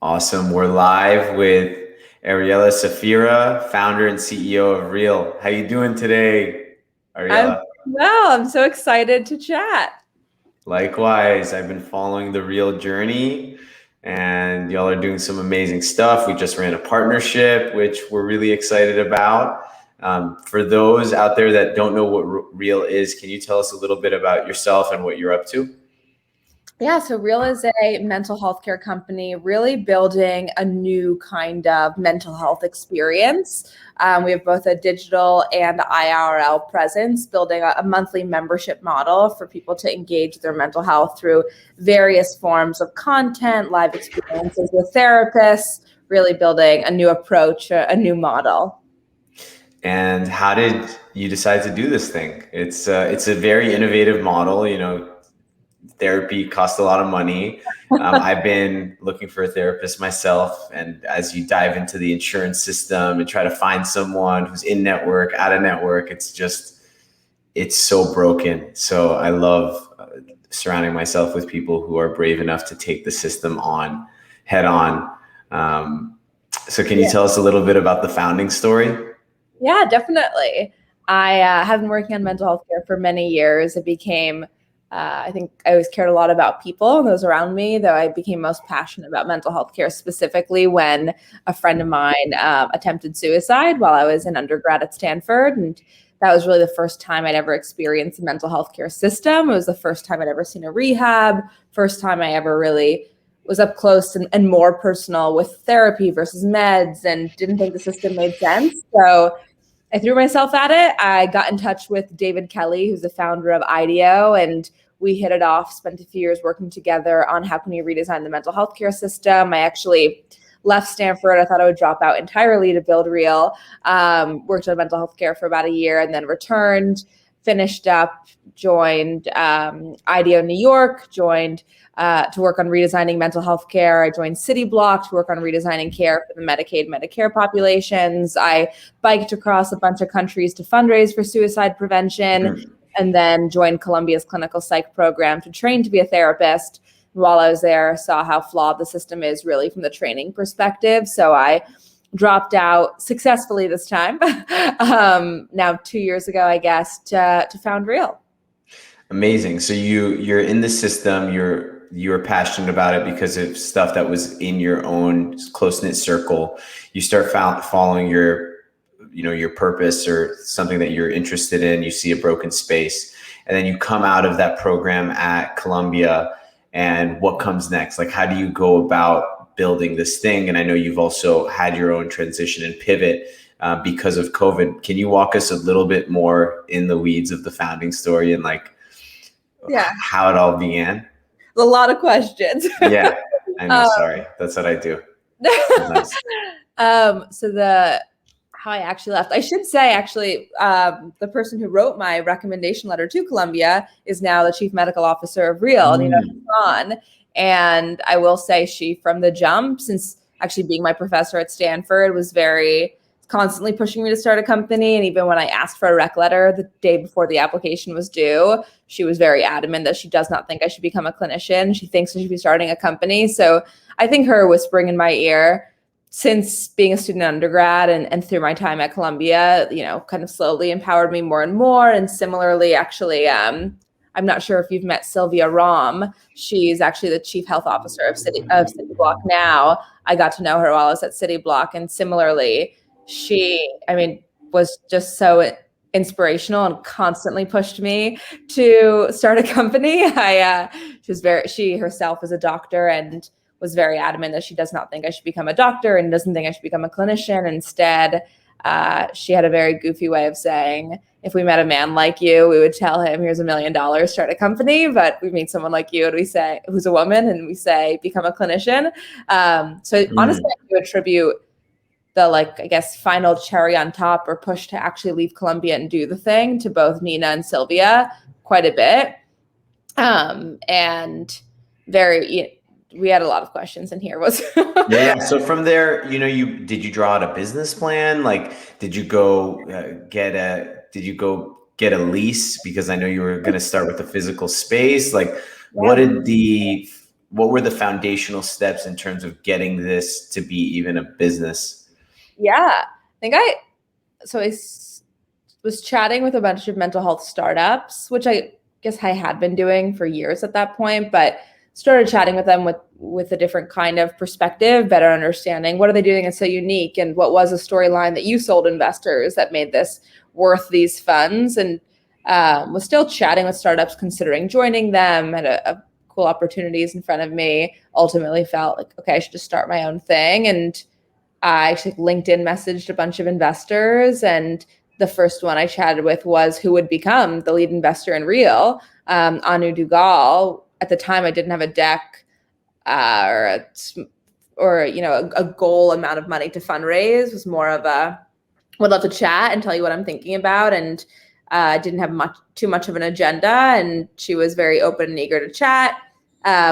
Awesome. We're live with Ariela Safira, founder and CEO of Real. How you doing today, I'm Ariela? well. I'm so excited to chat. Likewise, I've been following the Real journey and y'all are doing some amazing stuff. We just ran a partnership, which we're really excited about. For those out there that don't know what Real is, can you tell us a little bit about yourself and what you're up to? Yeah, so Real is a mental health care company, really building a new kind of mental health experience. We have both a digital and IRL presence, building a monthly membership model for people to engage their mental health through various forms of content, live experiences with therapists, really building a new approach, a new model. And how did you decide to do this thing? It's a very innovative model. Therapy costs a lot of money. I've been looking for a therapist myself, and as you dive into the insurance system and try to find someone who's in network, out of network, it's so broken. So I love surrounding myself with people who are brave enough to take the system on head on. So can you tell us a little bit about the founding story? Yeah, definitely. I have been working on mental health care for many years. I think I always cared a lot about people and those around me, though I became most passionate about mental health care specifically when a friend of mine attempted suicide while I was an undergrad at Stanford. And that was really the first time I'd ever experienced the mental health care system. It was the first time I'd ever seen a rehab, first time I ever really was up close and more personal with therapy versus meds, and didn't think the system made sense. So I threw myself at it. I got in touch with David Kelly, who's the founder of IDEO, and we hit it off, spent a few years working together on how can we redesign the mental health care system. I actually left Stanford. I thought I would drop out entirely to build Real. Worked on mental health care for about a year and then returned, finished up, joined IDEO New York, joined to work on redesigning mental health care. I joined City Block to work on redesigning care for the Medicaid, Medicare populations. I biked across a bunch of countries to fundraise for suicide prevention, and then joined Columbia's clinical psych program to train to be a therapist. While I was there, I saw how flawed the system is really from the training perspective. So I dropped out successfully this time, now 2 years ago, I guess, to found Real. Amazing. So you're in the system, you're passionate about it because of stuff that was in your own close-knit circle. You start following your purpose or something that you're interested in. You see a broken space, and then you come out of that program at Columbia. And what comes next? Like, how do you go about building this thing? And I know you've also had your own transition and pivot because of COVID. Can you walk us a little bit more in the weeds of the founding story and how it all began? A lot of questions. Yeah, I know. Sorry, that's what I do. How I actually left. I should say, actually, the person who wrote my recommendation letter to Columbia is now the chief medical officer of Real, Nina Hassan. And I will say she, from the jump, since actually being my professor at Stanford, was very constantly pushing me to start a company. And even when I asked for a rec letter the day before the application was due, she was very adamant that she does not think I should become a clinician. She thinks I should be starting a company. So I think her whispering in my ear since being a student undergrad and through my time at Columbia, kind of slowly empowered me more and more. And similarly, actually, I'm not sure if you've met Sylvia Rom. She's actually the chief health officer of City Block now. I got to know her while I was at City Block. And similarly, she was just so inspirational and constantly pushed me to start a company. She herself is a doctor and was very adamant that she does not think I should become a doctor and doesn't think I should become a clinician. Instead, she had a very goofy way of saying, if we met a man like you, we would tell him, here's $1 million, start a company. But we meet someone like you and we say, who's a woman, and we say, become a clinician. Honestly, I do attribute the final cherry on top or push to actually leave Columbia and do the thing to both Nina and Sylvia quite a bit. And we had a lot of questions, and here was yeah. So from there, did you draw out a business plan? Like, did you go get a lease? Because I know you were going to start with the physical space. Like, what what were the foundational steps in terms of getting this to be even a business? Yeah, I was chatting with a bunch of mental health startups, which I guess I had been doing for years at that point, but started chatting with them with a different kind of perspective, better understanding what are they doing that's so unique, and what was a storyline that you sold investors that made this worth these funds, and was still chatting with startups considering joining them, had a cool opportunities in front of me, ultimately felt like, okay, I should just start my own thing. And I actually LinkedIn messaged a bunch of investors, and the first one I chatted with was who would become the lead investor in Real, Anu Dugal. At the time, I didn't have a deck or a goal amount of money to fundraise. It was more of a would love to chat and tell you what I'm thinking about, and didn't have too much of an agenda. And she was very open and eager to chat.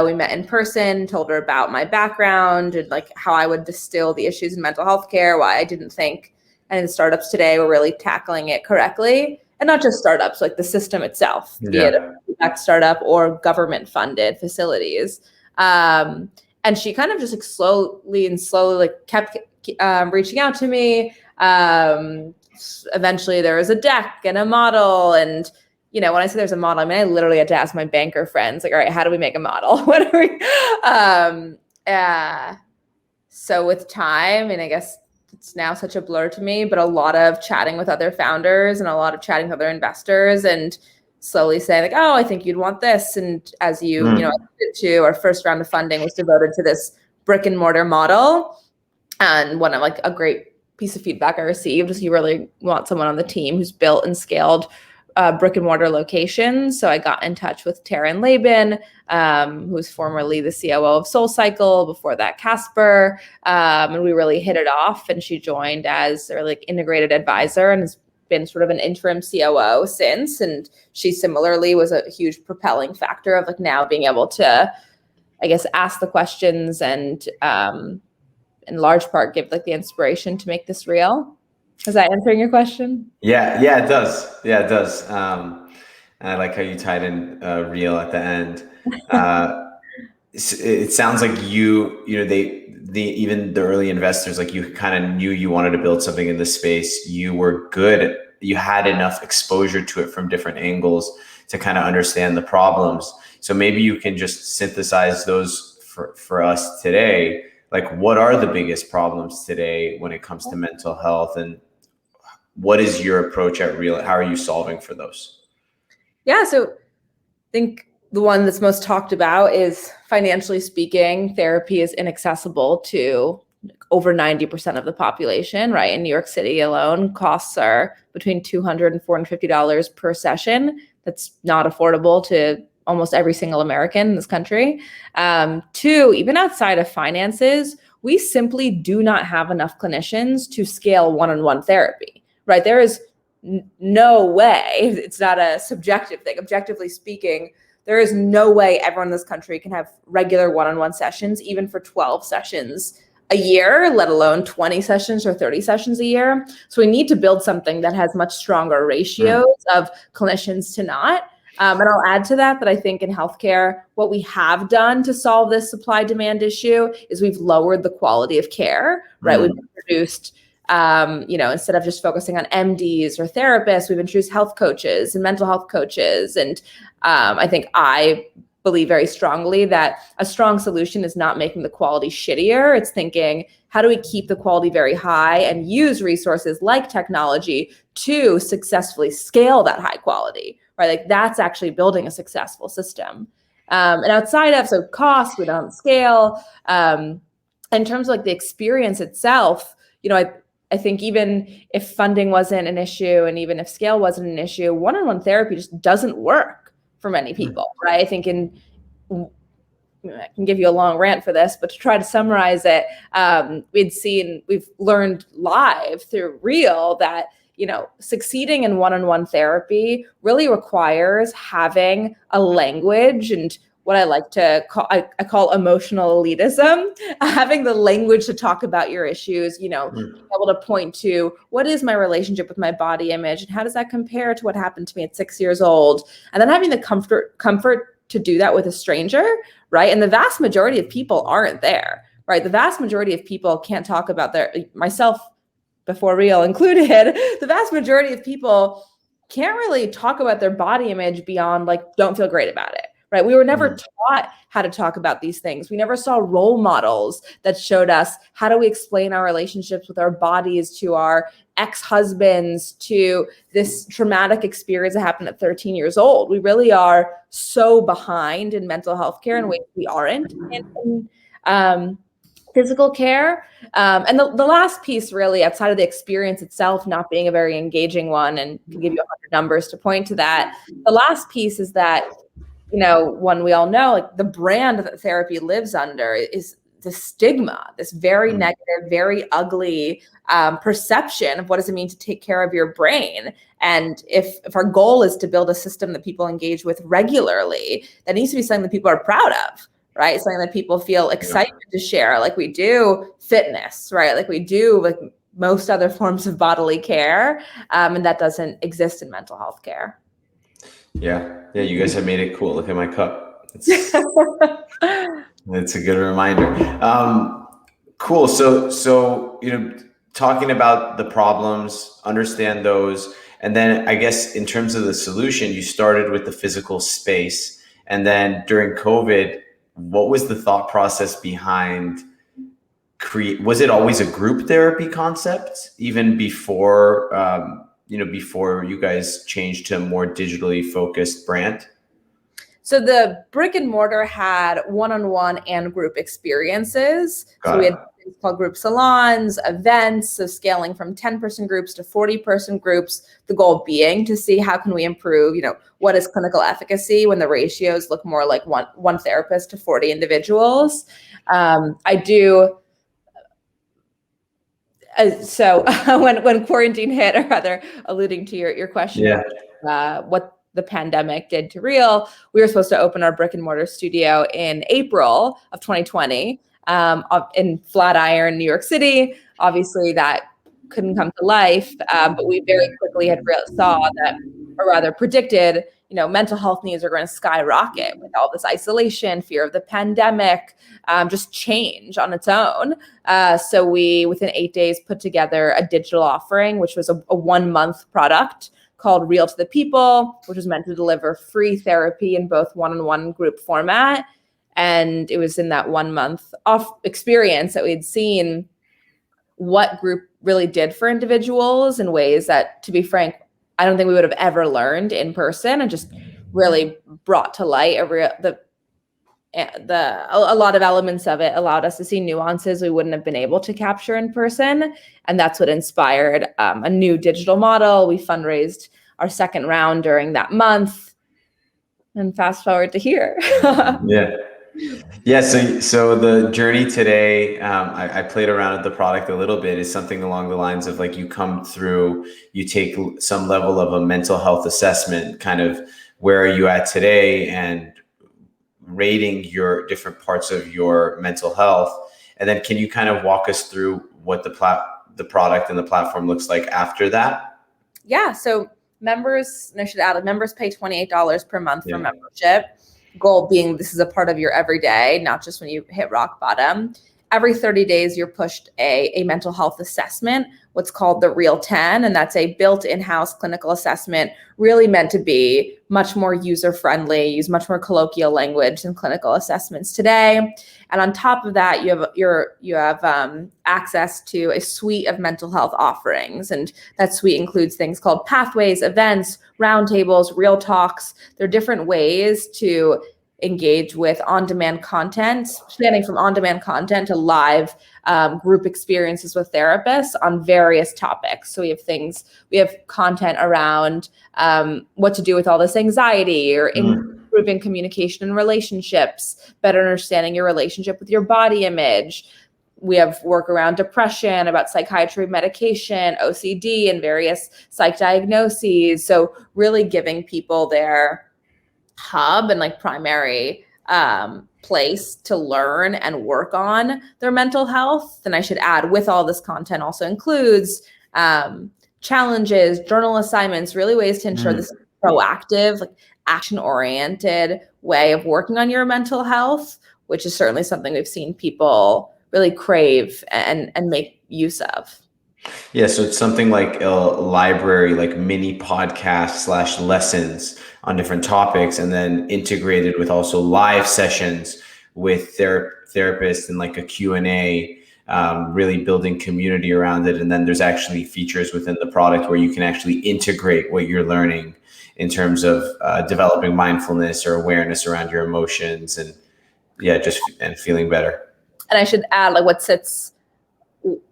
We met in person, told her about my background and like how I would distill the issues in mental health care, why I didn't think any of the startups today were really tackling it correctly. And not just startups, like the system itself, be it a startup or government funded facilities. And she kind of just like slowly like kept reaching out to me. Eventually there was a deck and a model, and when I say there's a model, I mean, I literally had to ask my banker friends, like, all right, how do we make a model? What are we? So with time, and I guess it's now such a blur to me, but a lot of chatting with other founders and a lot of chatting with other investors, and slowly saying like, oh, I think you'd want this. And as you alluded to, our first round of funding was devoted to this brick and mortar model. And one of like a great piece of feedback I received is you really want someone on the team who's built and scaled brick and mortar locations. So I got in touch with Taryn Laban, who was formerly the COO of SoulCycle, before that Casper, and we really hit it off. And she joined as their like integrated advisor and has been sort of an interim COO since. And she similarly was a huge propelling factor of like now being able to, I guess, ask the questions and in large part give like the inspiration to make this real. Is that answering your question? Yeah, it does. And I like how you tied in Real at the end. It sounds like even the early investors, like you kind of knew you wanted to build something in this space. You were good. You had enough exposure to it from different angles to kind of understand the problems. So maybe you can just synthesize those for us today. Like, what are the biggest problems today when it comes to mental health, and what is your approach at Real? How are you solving for those? Yeah, so I think the one that's most talked about is, financially speaking, therapy is inaccessible to over 90% of the population, right? In New York City alone, costs are between $200 and $450 per session. That's not affordable to almost every single American in this country. Two, even outside of finances, we simply do not have enough clinicians to scale one-on-one therapy, right? There is no way, it's not a subjective thing. Objectively speaking, there is no way everyone in this country can have regular one-on-one sessions, even for 12 sessions a year, let alone 20 sessions or 30 sessions a year. So we need to build something that has much stronger ratios of clinicians to not. And I'll add to that I think in healthcare, what we have done to solve this supply-demand issue is we've lowered the quality of care, right? We've introduced, instead of just focusing on MDs or therapists, we've introduced health coaches and mental health coaches. And I think I believe very strongly that a strong solution is not making the quality shittier. It's thinking, how do we keep the quality very high and use resources like technology to successfully scale that high quality, right? Like that's actually building a successful system. And outside of, so cost, we don't scale. In terms of like the experience itself, I think even if funding wasn't an issue and even if scale wasn't an issue, one-on-one therapy just doesn't work for many people, right? I think I can give you a long rant for this, but to try to summarize it, we've learned live through Real that, succeeding in one-on-one therapy really requires having a language and what I like to call, I call emotional elitism, having the language to talk about your issues, being able to point to what is my relationship with my body image and how does that compare to what happened to me at 6 years old? And then having the comfort to do that with a stranger, right? And the vast majority of people aren't there, right? The vast majority of people can't talk about myself before Real included, the vast majority of people can't really talk about their body image beyond like, don't feel great about it, right? We were never taught how to talk about these things. We never saw role models that showed us how do we explain our relationships with our bodies to our ex-husbands, to this traumatic experience that happened at 13 years old. We really are so behind in mental health care in ways we aren't in physical care. And the last piece really, outside of the experience itself not being a very engaging one, and can give you 100 numbers to point to that, the last piece is that, you know, one we all know, like the brand that therapy lives under is the stigma, this very negative, very ugly perception of what does it mean to take care of your brain. And if our goal is to build a system that people engage with regularly, that needs to be something that people are proud of, right? Something that people feel excited to share, like we do fitness, right? Like we do like most other forms of bodily care. And that doesn't exist in mental health care. Yeah. Yeah. You guys have made it cool. Look at my cup. It's a good reminder. Cool. So, you know, talking about the problems, understand those. And then I guess in terms of the solution, you started with the physical space. And then during COVID, what was the thought process behind was it always a group therapy concept even before, before you guys changed to a more digitally focused brand? So the brick and mortar had one-on-one and group experiences. So we had things called group salons, events, so scaling from 10-person groups to 40-person groups, the goal being to see how can we improve, you know, what is clinical efficacy when the ratios look more like one therapist to 40 individuals. So when quarantine hit, or rather alluding to your question, what the pandemic did to Real, we were supposed to open our brick and mortar studio in April of 2020 in Flatiron, New York City. Obviously that couldn't come to life, but we very quickly saw that, or rather predicted, you know, mental health needs are going to skyrocket with all this isolation, fear of the pandemic, just change on its own. So we, within 8 days, put together a digital offering, which was a 1-month product called Real to the People, which was meant to deliver free therapy in both one-on-one group format. And it was in that 1 month off experience that we'd seen what group really did for individuals in ways that, to be frank, I don't think we would have ever learned in person, and just really brought to light a lot of elements of it, allowed us to see nuances we wouldn't have been able to capture in person. And that's what inspired a new digital model. We fundraised our second round during that month, and fast forward to here. Yeah. So the journey today, I played around with the product a little bit, is something along the lines of like, you come through, you take some level of a mental health assessment, kind of where are you at today, and rating your different parts of your mental health. And then can you kind of walk us through what the product and the platform looks like after that? Yeah. So members, and I should add, members pay $28 per month for membership. Goal being this is a part of your everyday, not just when you hit rock bottom. Every 30 days, you're pushed a mental health assessment, what's called the Real 10. And that's a built in-house clinical assessment, really meant to be much more user-friendly, use much more colloquial language than clinical assessments today. And on top of that, you have access to a suite of mental health offerings. And that suite includes things called pathways, events, roundtables, real talks. There are different ways to engage with on-demand content, spanning from on-demand content to live group experiences with therapists on various topics. So we have content around what to do with all this anxiety, or improving communication and relationships, better understanding your relationship with your body image. We have work around depression, about psychiatry medication, OCD, and various psych diagnoses. So really giving people their hub and like primary place to learn and work on their mental health. And I should add, with all this content also includes challenges, journal assignments, really ways to ensure this proactive, like action-oriented way of working on your mental health, which is certainly something we've seen people really crave and make use of. Yeah, so it's something like a library, like mini podcasts / lessons on different topics, and then integrated with also live sessions with therapists and like a Q&A, really building community around it. And then there's actually features within the product where you can actually integrate what you're learning in terms of developing mindfulness or awareness around your emotions, and and feeling better. And I should add, like, what sits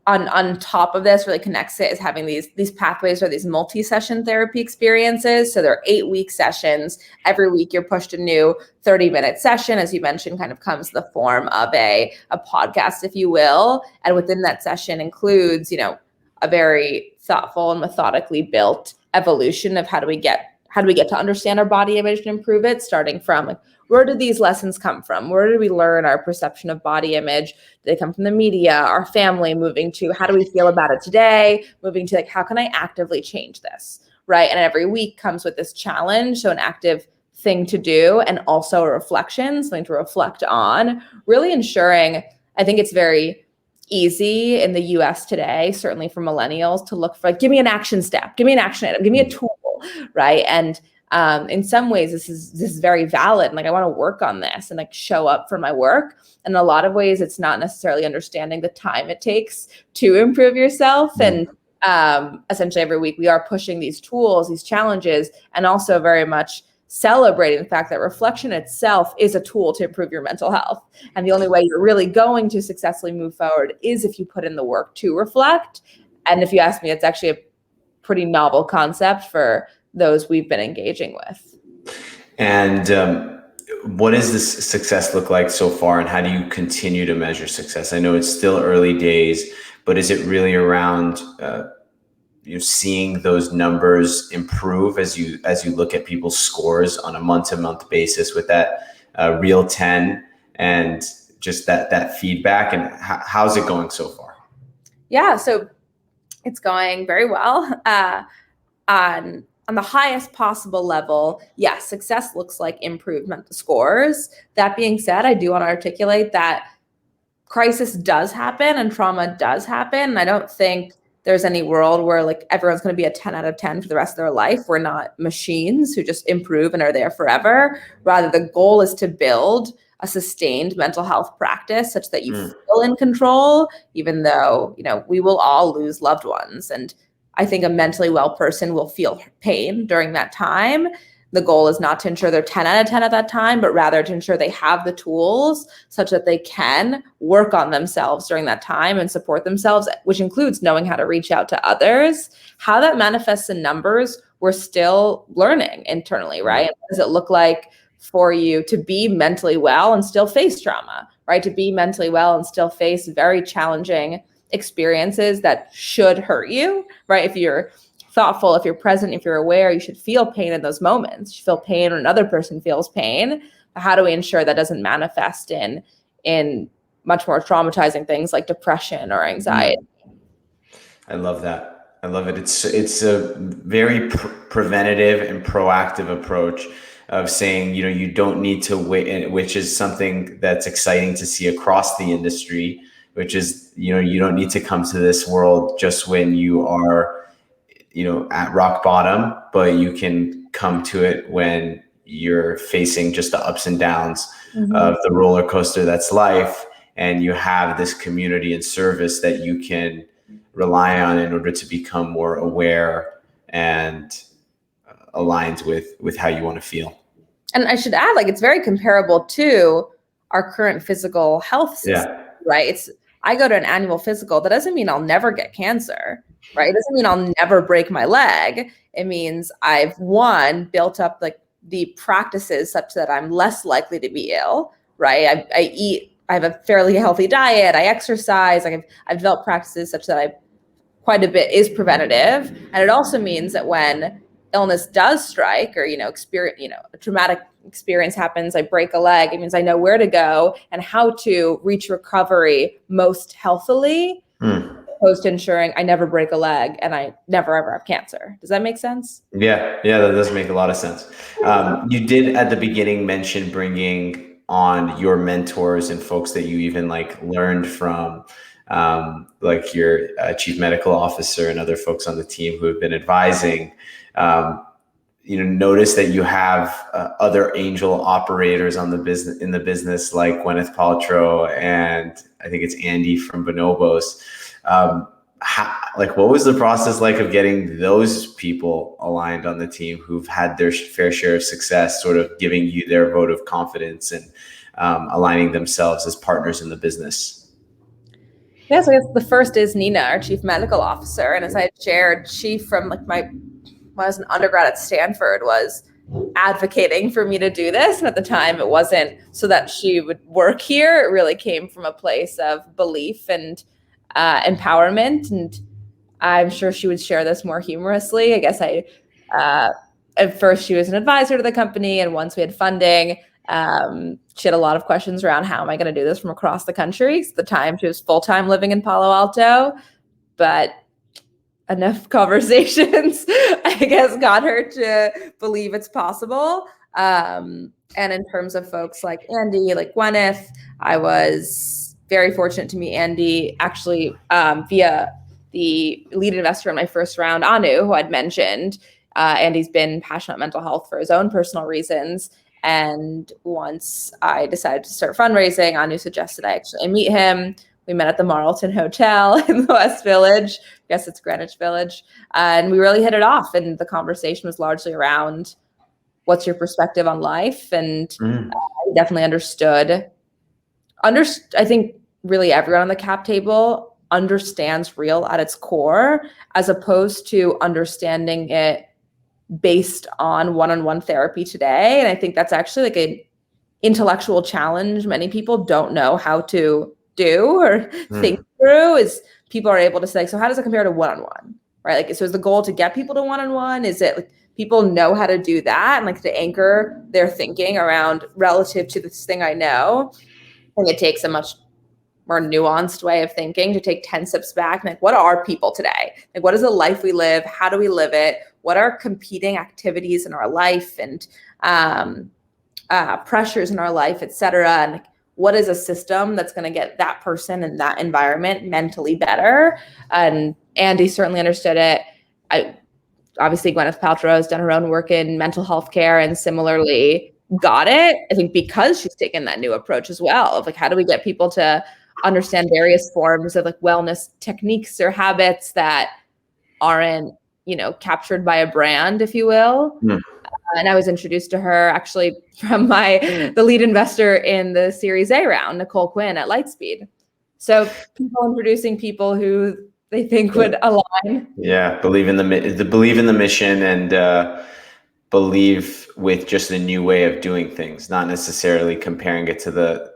on top of this, really connects it, is having these pathways or these multi-session therapy experiences. So they're 8-week sessions. Every week you're pushed a new 30-minute session, as you mentioned, kind of comes in the form of a podcast, if you will. And within that session includes, a very thoughtful and methodically built evolution of how do we get to understand our body image and improve it, starting from like, where do these lessons come from? Where do we learn our perception of body image? Do they come from the media, our family, moving to how do we feel about it today, moving to like, how can I actively change this, right? And every week comes with this challenge, so an active thing to do, and also a reflection, something to reflect on, really ensuring, I think it's very easy in the US today, certainly for millennials, to look for like, give me an action step, give me an action item, give me a tool, right? And in some ways, this is very valid. And like, I want to work on this and like show up for my work. And in a lot of ways, it's not necessarily understanding the time it takes to improve yourself. And essentially every week we are pushing these tools, these challenges, and also very much celebrating the fact that reflection itself is a tool to improve your mental health. And the only way you're really going to successfully move forward is if you put in the work to reflect. And if you ask me, it's actually a pretty novel concept for those we've been engaging with. And what does this success look like so far, and how do you continue to measure success? I know it's still early days, but is it really around seeing those numbers improve as you look at people's scores on a month-to-month basis with that real 10 and just that feedback? And how's it going so far? Yeah, so it's going very well. On the highest possible level, yes, success looks like improved mental scores. That being said, I do want to articulate that crisis does happen and trauma does happen. And I don't think there's any world where like everyone's going to be a 10 out of 10 for the rest of their life. We're not machines who just improve and are there forever. Rather, the goal is to build a sustained mental health practice such that you feel in control, even though, we will all lose loved ones. And I think a mentally well person will feel pain during that time. The goal is not to ensure they're 10 out of 10 at that time, but rather to ensure they have the tools such that they can work on themselves during that time and support themselves, which includes knowing how to reach out to others. How that manifests in numbers, we're still learning internally, right? What does it look like for you to be mentally well and still face trauma, right? To be mentally well and still face very challenging experiences that should hurt you, right? If you're thoughtful, if you're present, if you're aware, you should feel pain in those moments. You feel pain when another person feels pain. But how do we ensure that doesn't manifest in much more traumatizing things like depression or anxiety? I love that. I love it. It's a very preventative and proactive approach of saying, you don't need to wait, which is something that's exciting to see across the industry, which is, you don't need to come to this world just when you are, at rock bottom, but you can come to it when you're facing just the ups and downs of the roller coaster that's life. And you have this community and service that you can rely on in order to become more aware and aligned with how you want to feel. And I should add, it's very comparable to our current physical health system, right? I go to an annual physical. That doesn't mean I'll never get cancer, right? It doesn't mean I'll never break my leg. It means I've built up the practices such that I'm less likely to be ill, right? I have a fairly healthy diet. I exercise. I've developed practices such that quite a bit is preventative. And it also means that when illness does strike or, a traumatic experience happens, I break a leg, it means I know where to go and how to reach recovery most healthily opposed to ensuring I never break a leg and I never ever have cancer. Does that make sense? Yeah, that does make a lot of sense. You did at the beginning mention bringing on your mentors and folks that you even like learned from, like your chief medical officer and other folks on the team who have been advising. Notice that you have other angel operators on the business like Gwyneth Paltrow and I think it's Andy from Bonobos. What was the process like of getting those people aligned on the team who've had their fair share of success, sort of giving you their vote of confidence and aligning themselves as partners in the business? Yeah, so I guess the first is Nina, our chief medical officer. And as I had shared, she from like when I was an undergrad at Stanford was advocating for me to do this. And at the time it wasn't so that she would work here. It really came from a place of belief and empowerment. And I'm sure she would share this more humorously. I guess at first she was an advisor to the company. And once we had funding, she had a lot of questions around how am I going to do this from across the country? At the time she was full-time living in Palo Alto, but enough conversations, I guess, got her to believe it's possible. And in terms of folks like Andy, like Gwyneth, I was very fortunate to meet Andy actually via the lead investor in my first round, Anu, who I'd mentioned. Andy's been passionate about mental health for his own personal reasons. And once I decided to start fundraising, Anu suggested I actually meet him. We met at the Marlton Hotel in the West Village. I guess it's Greenwich Village. And we really hit it off. And the conversation was largely around what's your perspective on life? And I definitely understood. I think really everyone on the cap table understands real at its core, as opposed to understanding it based on one-on-one therapy today. And I think that's actually like an intellectual challenge many people don't know how to do or think through. Is people are able to say, so how does it compare to one-on-one, right? Like, so is the goal to get people to one-on-one? Is it like people know how to do that and like to anchor their thinking around relative to this thing I know? I think it takes a much more nuanced way of thinking to take 10 steps back and like, what are people today? Like, what is the life we live? How do we live it? What are competing activities in our life and pressures in our life, et cetera? And like, what is a system that's going to get that person in that environment mentally better? And Andy certainly understood it. Obviously, Gwyneth Paltrow has done her own work in mental health care and similarly got it. I think because she's taken that new approach as well of like, how do we get people to understand various forms of like wellness techniques or habits that aren't, captured by a brand, if you will. And I was introduced to her actually from the lead investor in the Series A round, Nicole Quinn at Lightspeed. So people introducing people who they think would align. Yeah, believe in the mission and believe with just a new way of doing things, not necessarily comparing it to the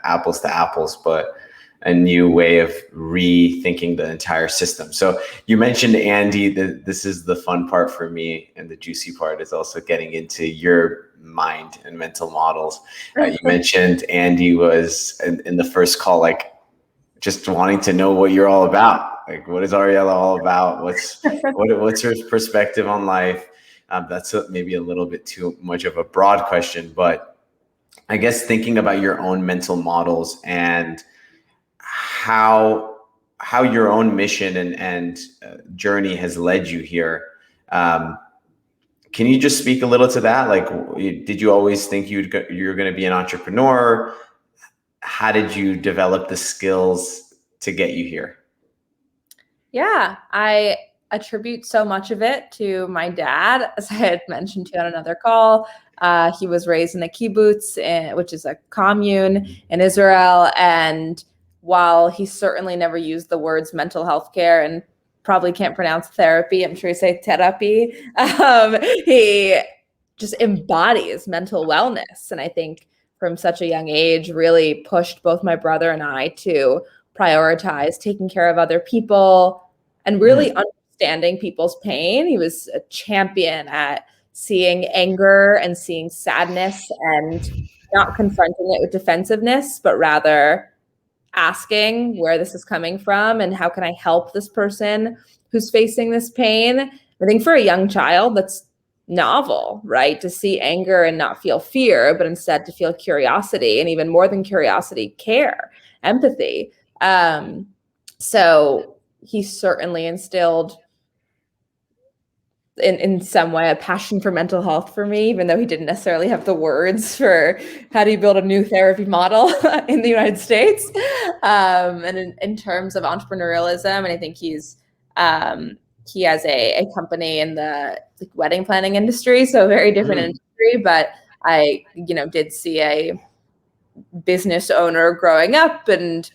apples to apples, but a new way of rethinking the entire system. So you mentioned Andy. This is the fun part for me, and the juicy part is also getting into your mind and mental models. You mentioned Andy was in the first call, like just wanting to know what you're all about. Like, what is Ariela all about? What's her perspective on life? That's maybe a little bit too much of a broad question, but I guess thinking about your own mental models and how your own mission and journey has led you here. Can you just speak a little to that? Like, did you always think you were going to be an entrepreneur? How did you develop the skills to get you here? Yeah, I attribute so much of it to my dad, as I had mentioned to you on another call. He was raised in a kibbutz, which is a commune in Israel. And while he certainly never used the words mental health care and probably can't pronounce therapy, I'm sure he say therapy, he just embodies mental wellness. And I think from such a young age really pushed both my brother and I to prioritize taking care of other people and really understanding people's pain. He was a champion at seeing anger and seeing sadness and not confronting it with defensive,ness, but rather asking where this is coming from and how can I help this person who's facing this pain. I think for a young child, that's novel, right? To see anger and not feel fear, but instead to feel curiosity, and even more than curiosity, care, empathy. So he certainly instilled in some way a passion for mental health for me, even though he didn't necessarily have the words for how do you build a new therapy model in the United States. And in terms of entrepreneurialism, and I think he has a company in the wedding planning industry, so a very different industry, but I, did see a business owner growing up, and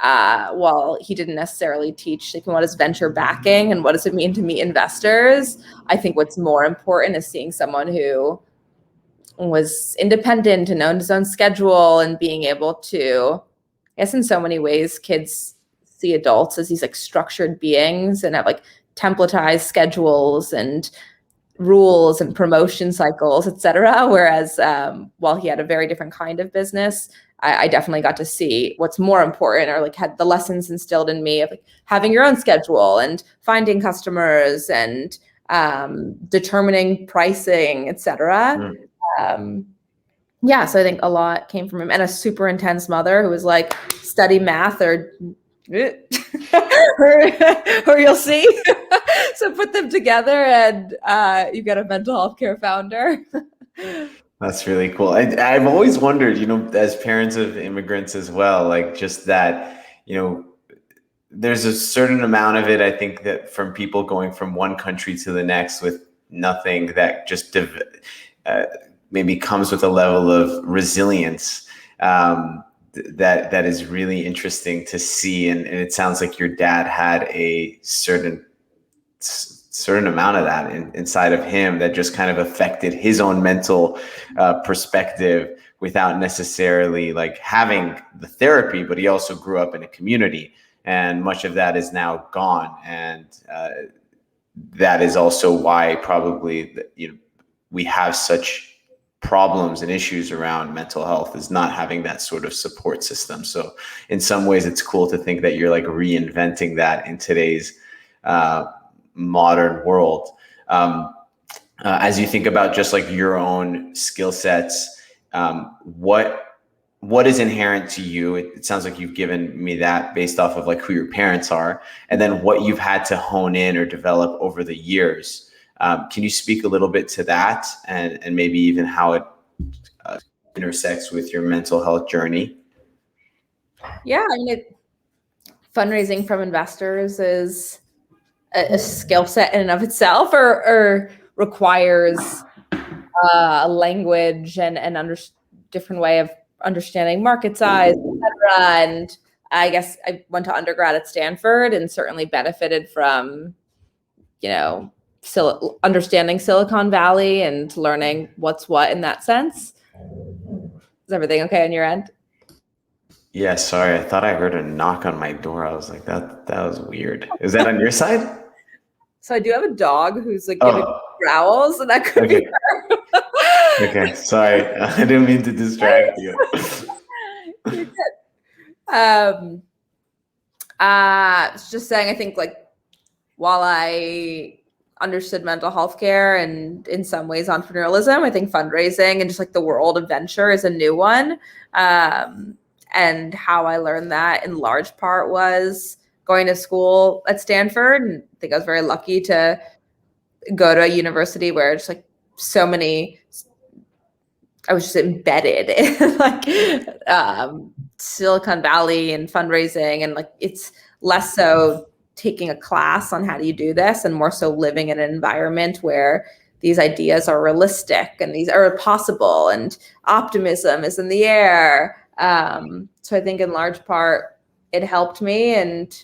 while he didn't necessarily teach what is venture backing and what does it mean to meet investors, I think what's more important is seeing someone who was independent and owned his own schedule and being able to, I guess in so many ways, kids see adults as these structured beings and have templatized schedules and rules and promotion cycles, etc. Whereas while he had a very different kind of business, I definitely got to see what's more important, or had the lessons instilled in me of having your own schedule and finding customers and determining pricing, etc. Yeah, so I think a lot came from him, and a super intense mother who was study math or or you'll see. So put them together and you get a mental health care founder. That's really cool. I've always wondered, as parents of immigrants as well, just that, there's a certain amount of it, I think, that from people going from one country to the next with nothing, that just maybe comes with a level of resilience that is really interesting to see. And it sounds like your dad had a certain amount of that inside of him that just kind of affected his own mental perspective without necessarily having the therapy, but he also grew up in a community, and much of that is now gone. And that is also why probably we have such problems and issues around mental health, is not having that sort of support system. So in some ways it's cool to think that you're reinventing that in today's modern world. As you think about just your own skill sets, what is inherent to you? It sounds like you've given me that based off of who your parents are, and then what you've had to hone in or develop over the years. Can you speak a little bit to that, and maybe even how it intersects with your mental health journey? Yeah, fundraising from investors is a skill set in and of itself, or requires a language and different way of understanding market size, etc. And I guess I went to undergrad at Stanford and certainly benefited from, understanding Silicon Valley and learning what's what in that sense. Is everything okay on your end? Yeah, sorry. I thought I heard a knock on my door. I was like, that was weird. Is that on your side? So I do have a dog who's giving growls, and that could be her. Okay, sorry. I didn't mean to distract you. You're good. It's just saying, I think while I understood mental health care and in some ways entrepreneurialism, I think fundraising and just the world of venture is a new one. And how I learned that in large part was going to school at Stanford. And I think I was very lucky to go to a university where it's so many, I was just embedded in Silicon Valley and fundraising, and it's less so taking a class on how do you do this and more so living in an environment where these ideas are realistic and these are possible and optimism is in the air. So I think in large part it helped me, and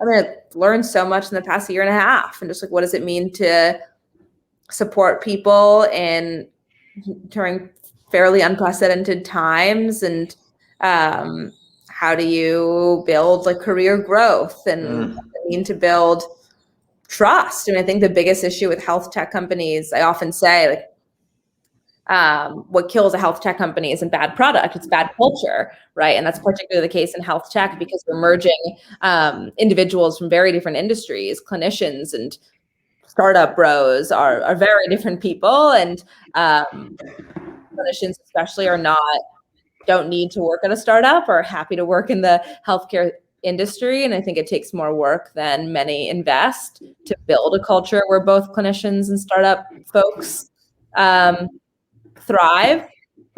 I learned so much in the past year and a half, and just what does it mean to support people during fairly unprecedented times, and how do you build career growth, and what does it mean to build trust. And I think the biggest issue with health tech companies, I often say what kills a health tech company isn't bad product, it's bad culture, right? And that's particularly the case in health tech because we're merging individuals from very different industries. Clinicians and startup bros are very different people, and clinicians especially don't need to work at a startup or are happy to work in the healthcare industry. And I think it takes more work than many invest to build a culture where both clinicians and startup folks thrive.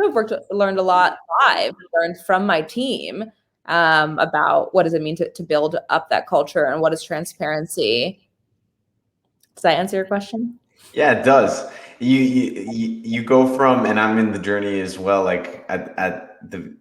I've learned a lot live, learned from my team about what does it mean to build up that culture and what is transparency. Does that answer your question? Yeah, it does. You go from, and I'm in the journey as well, like at the,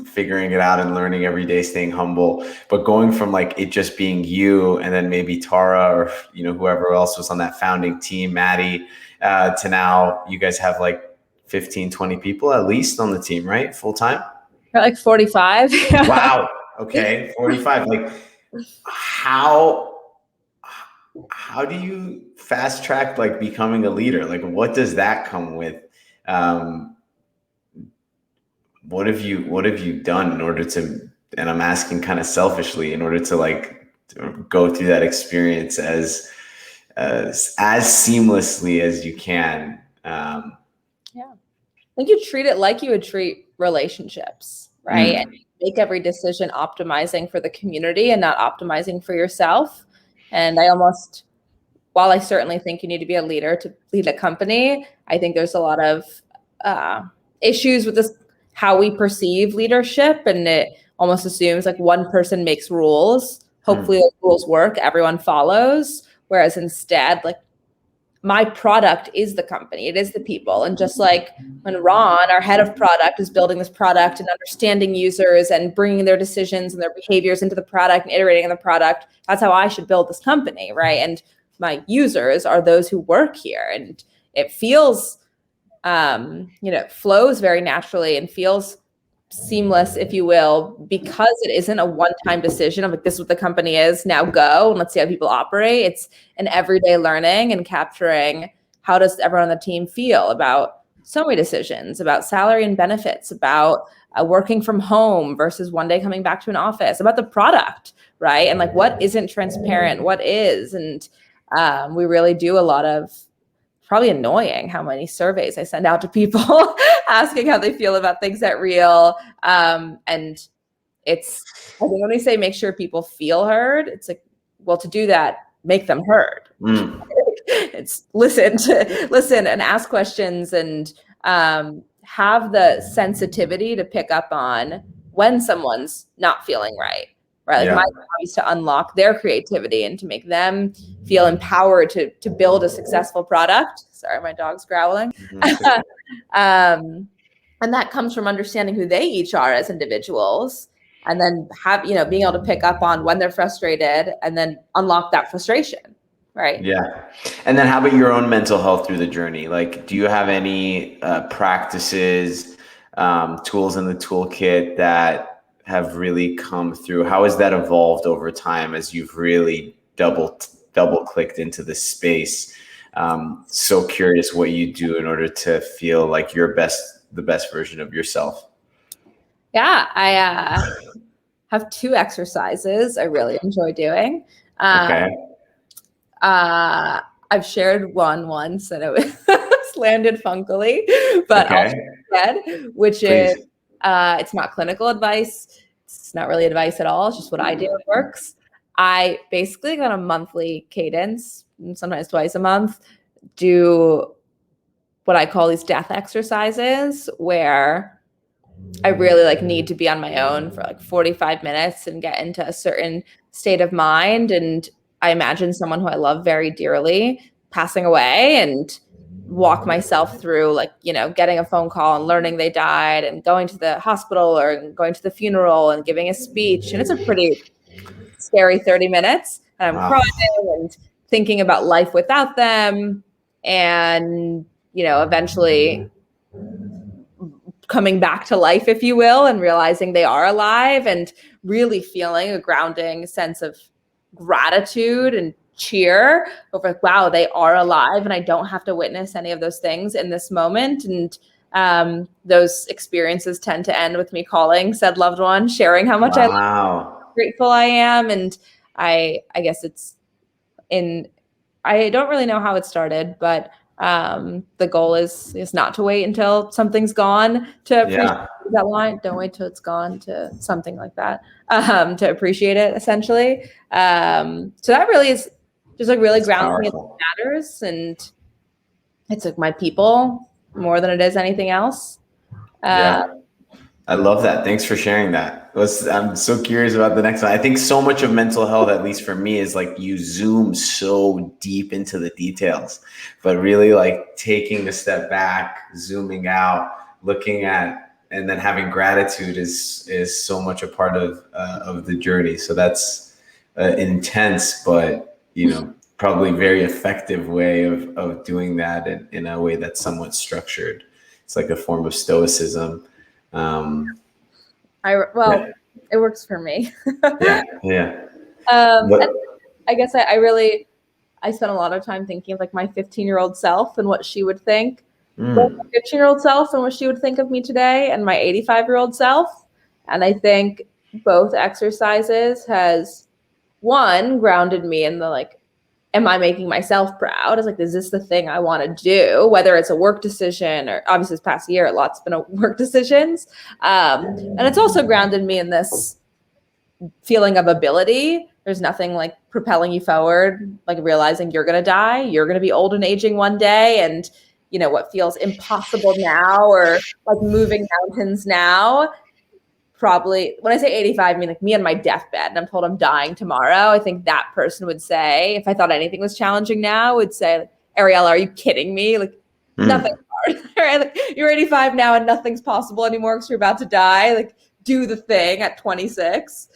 figuring it out and learning every day, staying humble, but going from like it just being you and then maybe Tara or, whoever else was on that founding team, Maddie, to now you guys have like 15, 20 people at least on the team, right? Full time? Like 45. Wow. Okay. 45. Like how do you fast track like becoming a leader? Like what does that come with? What have you done in order to, and I'm asking kind of selfishly, in order to like to go through that experience as seamlessly as you can? Yeah. I think you treat it like you would treat relationships, right? And make every decision optimizing for the community and not optimizing for yourself. And while I certainly think you need to be a leader to lead a company, I think there's a lot of issues with this, how we perceive leadership. And it almost assumes like one person makes rules. Hopefully those rules work, everyone follows. Whereas instead, like my product is the company, it is the people. And just like when Ron, our head of product, is building this product and understanding users and bringing their decisions and their behaviors into the product and iterating on the product, that's how I should build this company, right? And my users are those who work here. And it feels, it flows very naturally and feels seamless, if you will, because it isn't a one-time decision of like, this is what the company is, now go and let's see how people operate. It's an everyday learning and capturing how does everyone on the team feel about so many decisions, about salary and benefits, about working from home versus one day coming back to an office, about the product, right? And like what isn't transparent, what is. And we really do a lot of, probably annoying how many surveys I send out to people asking how they feel about things at Real. And it's, I think when we say make sure people feel heard, it's like, well, to do that, make them heard. It's listen and ask questions and have the sensitivity to pick up on when someone's not feeling right. Right. Like my job is to unlock their creativity and to make them feel empowered to build a successful product. Sorry, my dog's growling. And that comes from understanding who they each are as individuals, and then being able to pick up on when they're frustrated and then unlock that frustration. Right. Yeah. And then how about your own mental health through the journey? Like, do you have any practices, tools in the toolkit that have really come through? How has that evolved over time as you've really double clicked into the space? So curious what you do in order to feel like you're the best version of yourself. Yeah, I have 2 exercises I really enjoy doing. Okay. I've shared one once and it was landed funkily, but I'll share it, which is it's not clinical advice. It's not really advice at all. It's just what I do. It works. I basically on a monthly cadence, sometimes twice a month, do what I call these death exercises where I really need to be on my own for 45 minutes and get into a certain state of mind. And I imagine someone who I love very dearly passing away and walk myself through getting a phone call and learning they died and going to the hospital or going to the funeral and giving a speech. And it's a pretty scary 30 minutes. And I'm crying and thinking about life without them. And, eventually coming back to life, if you will, and realizing they are alive and really feeling a grounding sense of gratitude and cheer over like, wow, they are alive and I don't have to witness any of those things in this moment. And those experiences tend to end with me calling said loved one, sharing how much grateful I am. And I guess I don't really know how it started, but the goal is not to wait until something's gone to appreciate that line. Don't wait till it's gone, to something like that, to appreciate it, essentially. So that really is just like really grounding in what matters. And it's like my people more than it is anything else. I love that. Thanks for sharing that. I'm so curious about the next one. I think so much of mental health, at least for me, is like you zoom so deep into the details, but really like taking a step back, zooming out, looking at, and then having gratitude is so much a part of the journey. So that's intense, but probably very effective way of doing that in a way that's somewhat structured. It's like a form of stoicism. It works for me. And I guess I spent a lot of time thinking of like my 15-year-old self and what she would think, my 15-year-old self and what she would think of me today, and my 85-year-old self. And I think both exercises has grounded me in the like, am I making myself proud? It's like, is this the thing I want to do? Whether it's a work decision or obviously this past year, a lot's been work decisions. And it's also grounded me in this feeling of ability. There's nothing like propelling you forward, like realizing you're going to die, you're going to be old and aging one day. And what feels impossible now, or like moving mountains now, probably when I say 85, I mean like me on my deathbed and I'm told I'm dying tomorrow. I think that person would say, if I thought anything was challenging now, would say, Ariela, are you kidding me? Like nothing's hard. Right? Like, you're 85 now and nothing's possible anymore because you're about to die. Like do the thing at 26.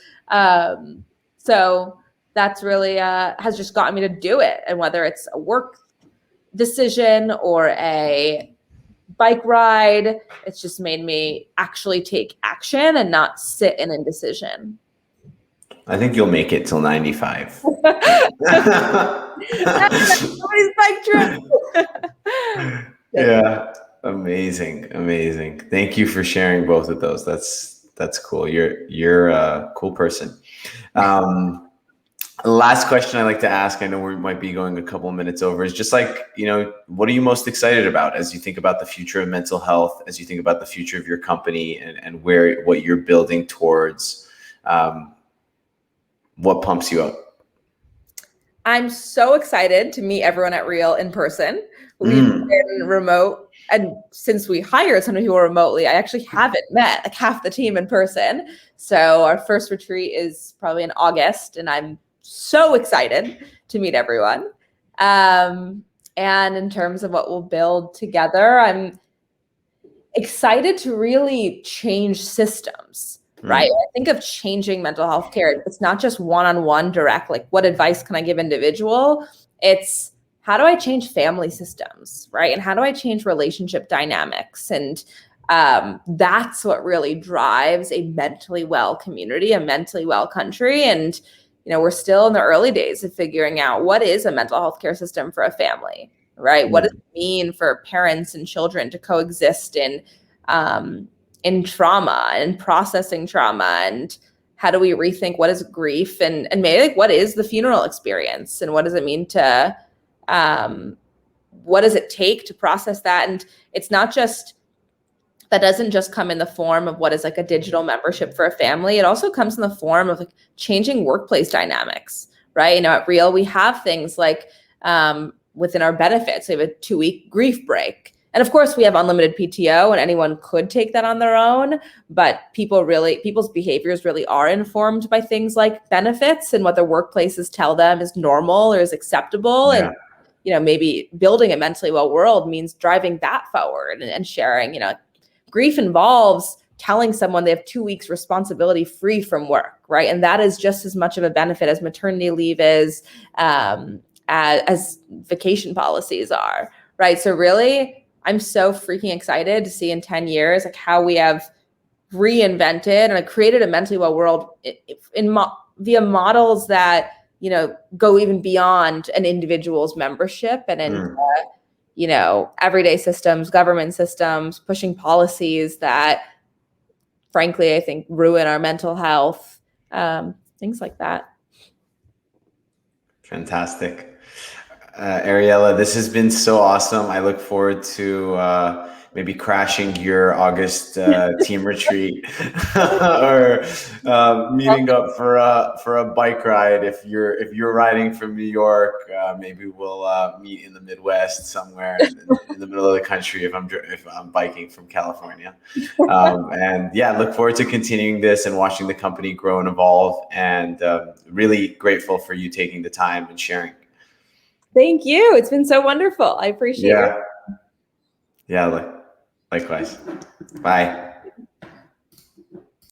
So that's really has just gotten me to do it. And whether it's a work decision or a bike ride, it's just made me actually take action and not sit in indecision. I think you'll make it till 95. Bike trip. Yeah, amazing. Thank you for sharing both of those. That's cool. You're a cool person. Last question I like to ask, I know we might be going a couple of minutes over, is just like, what are you most excited about as you think about the future of mental health, as you think about the future of your company and what you're building towards? What pumps you up? I'm so excited to meet everyone at Real in person. We've been remote, and since we hired some people remotely, I actually haven't met like half the team in person. So our first retreat is probably in August, and I'm so excited to meet everyone. And in terms of what we'll build together, I'm excited to really change systems, right? I think of changing mental health care. It's not just one-on-one direct, like what advice can I give individual? It's how do I change family systems, right? And how do I change relationship dynamics? And that's what really drives a mentally well community, a mentally well country. And we're still in the early days of figuring out what is a mental health care system for a family, right? What does it mean for parents and children to coexist in trauma and processing trauma? And how do we rethink what is grief and maybe like what is the funeral experience and what does it mean to, what does it take to process that? And it's not just, that doesn't just come in the form of what is like a digital membership for a family. It also comes in the form of like changing workplace dynamics, right? At Real, we have things like within our benefits, we have a 2-week grief break. And of course, we have unlimited PTO and anyone could take that on their own. But people's behaviors really are informed by things like benefits and what their workplaces tell them is normal or is acceptable. Yeah. And, maybe building a mentally well world means driving that forward and sharing, grief involves telling someone they have 2 weeks responsibility free from work, right? And that is just as much of a benefit as maternity leave is, as vacation policies are, right? So really, I'm so freaking excited to see in 10 years like how we have reinvented and created a mentally well world via models that you know, go even beyond an individual's membership and into, you know, everyday systems, government systems, pushing policies that, frankly, I think ruin our mental health, things like that. Fantastic. Ariela, this has been so awesome. I look forward to maybe crashing your August team retreat or meeting up for a bike ride. If you're riding from New York, maybe we'll meet in the Midwest somewhere in the middle of the country if I'm biking from California. And yeah, look forward to continuing this and watching the company grow and evolve. And really grateful for you taking the time and sharing. Thank you. It's been so wonderful. I appreciate it. Yeah, likewise. Bye.